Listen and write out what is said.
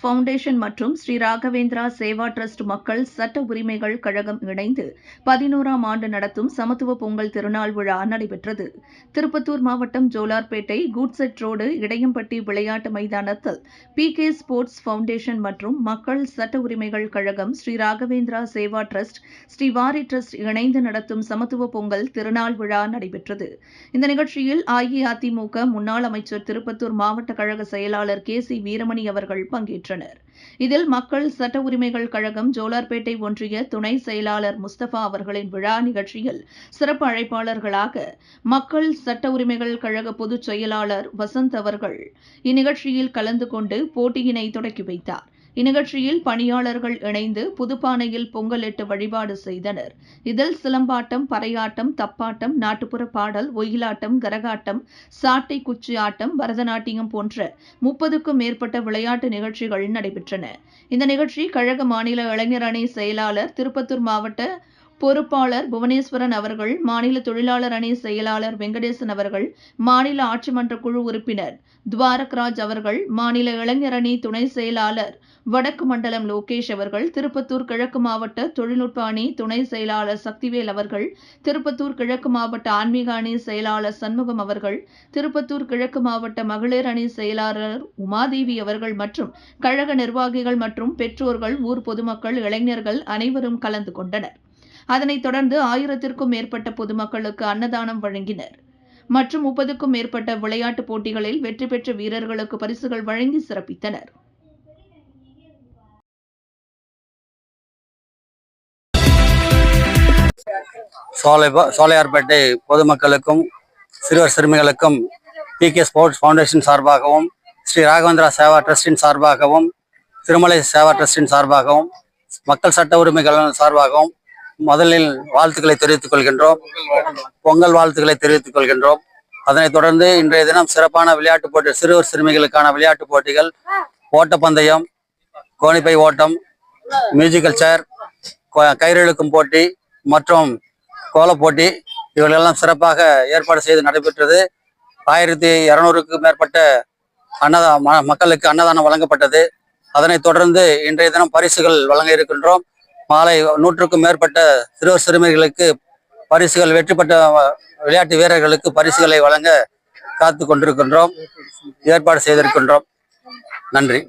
Foundation மற்றும் Sri Raghavendra Seva trust மக்கள் சட்ட உரிமைகள் கழகம் இணைந்து 11ஆம் ஆண்டு நடத்தும் சமத்துவ பொங்கல் திருநாள் விழா நடைபெற்றது. திருப்பத்தூர் மாவட்டம் ஜோலார்பேட்டை குட்செட் ரோடு இடையம்பட்டி விளையாட்டு மைதானத்தில் PK ஸ்போர்ட்ஸ் ஃபவுண்டேஷன் மற்றும் மக்கள் சட்ட உரிமைகள் கழகம், ஸ்ரீ ராகவேந்திரா சேவா டிரஸ்ட், ஸ்ரீ வாரி டிரஸ்ட் இணைந்து நடத்தும் சமத்துவ பொங்கல் திருநாள் விழா நடைபெற்றது. இந்த நிகழ்ச்சியில் அஇஅதிமுக முன்னாள் அமைச்சர், திருப்பத்தூர் மாவட்ட கழக செயலாளர் KC வீரமணி அவர்கள் பங்கேற்றனர். இதில் மக்கள் சட்ட உரிமைகள் கழகம் ஜோலார்பேட்டை ஒன்றிய துணை செயலாளர் முஸ்தபா அவர்களின் விழா நிகழ்ச்சியில் சிறப்பு அழைப்பாளர்களாக மக்கள் சட்ட உரிமைகள் கழக பொதுச் செயலாளர் வசந்த் அவர்கள் இந்நிகழ்ச்சியில் கலந்து கொண்டு போட்டியினை தொடக்கி வைத்தார். இந்நிகழ்ச்சியில் பணியாளர்கள் இணைந்து புதுப்பானையில் பொங்கலிட்டு வழிபாடு செய்தனர். இதில் சிலம்பாட்டம், பறையாட்டம், தப்பாட்டம், நாட்டுப்புற பாடல், ஒயிலாட்டம், கரகாட்டம், சாட்டை குச்சி ஆட்டம், பரதநாட்டியம் போன்ற 30க்கும் மேற்பட்ட விளையாட்டு நிகழ்ச்சிகள் நடைபெற்றன. இந்த நிகழ்ச்சி கழக மாநில இளைஞர் அணி செயலாளர், திருப்பத்தூர் மாவட்ட பொறுப்பாளர் புவனேஸ்வரன் அவர்கள், மாநில தொழிலாளர் அணி செயலாளர் வெங்கடேசன் அவர்கள், மாநில ஆட்சிமன்ற குழு உறுப்பினர் துவாரக்ராஜ் அவர்கள், மாநில இளைஞர் அணி துணை செயலாளர் வடக்கு மண்டலம் லோகேஷ் அவர்கள், திருப்பத்தூர் கிழக்கு மாவட்ட தொழில்நுட்ப அணி துணை செயலாளர் சக்திவேல் அவர்கள், திருப்பத்தூர் கிழக்கு மாவட்ட ஆன்மீக அணி செயலாளர் சண்முகம் அவர்கள், திருப்பத்தூர் கிழக்கு மாவட்ட மகளிர் அணி செயலாளர் உமாதேவி அவர்கள் மற்றும் கழக நிர்வாகிகள் மற்றும் பெற்றோர்கள், ஊர் பொதுமக்கள், இளைஞர்கள் அனைவரும் கலந்து கொண்டனர். அதனைத் தொடர்ந்து 1000க்கும் மேற்பட்ட பொதுமக்களுக்கு அன்னதானம் வழங்கினர் மற்றும் 30க்கும் மேற்பட்ட விளையாட்டுப் போட்டிகளில் வெற்றி பெற்ற வீரர்களுக்கு பரிசுகள் வழங்கி சிறப்பித்தனர். சோலையார்பேட்டை பொதுமக்களுக்கும் சிறுவர் சிறுமிகளுக்கும் PK ஸ்போர்ட்ஸ் ஃபவுண்டேஷன் சார்பாகவும், ஸ்ரீ ராகவேந்திரா சேவா டிரஸ்டின் சார்பாகவும், திருமலை சேவா டிரஸ்டின் சார்பாகவும், மக்கள் சட்ட உரிமைகள் சார்பாகவும் முதலில் வாழ்த்துக்களை தெரிவித்துக் கொள்கின்றோம். பொங்கல் வாழ்த்துக்களை தெரிவித்துக் கொள்கின்றோம். அதனைத் தொடர்ந்து இன்றைய தினம் சிறப்பான விளையாட்டுப் போட்டி, சிறுவர் சிறுமிகளுக்கான விளையாட்டுப் போட்டிகள், ஓட்டப்பந்தயம், கோணிப்பை ஓட்டம், மியூசிக்கல் சேர், கயிறிழுக்கும் போட்டி மற்றும் கோலப் போட்டி இவர்களெல்லாம் சிறப்பாக ஏற்பாடு செய்து நடைபெற்றது. 1200க்கும் மேற்பட்ட மக்களுக்கு அன்னதானம் வழங்கப்பட்டது. அதனைத் தொடர்ந்து இன்றைய தினம் பரிசுகள் வழங்க இருக்கின்றோம். மாலை 100க்கும் மேற்பட்ட சிறுவர் சிறுமிகளுக்கு பரிசுகள், வெற்றி பெற்ற விளையாட்டு வீரர்களுக்கு பரிசுகளை வழங்க காத்து கொண்டிருக்கின்றோம், ஏற்பாடு செய்திருக்கின்றோம். நன்றி.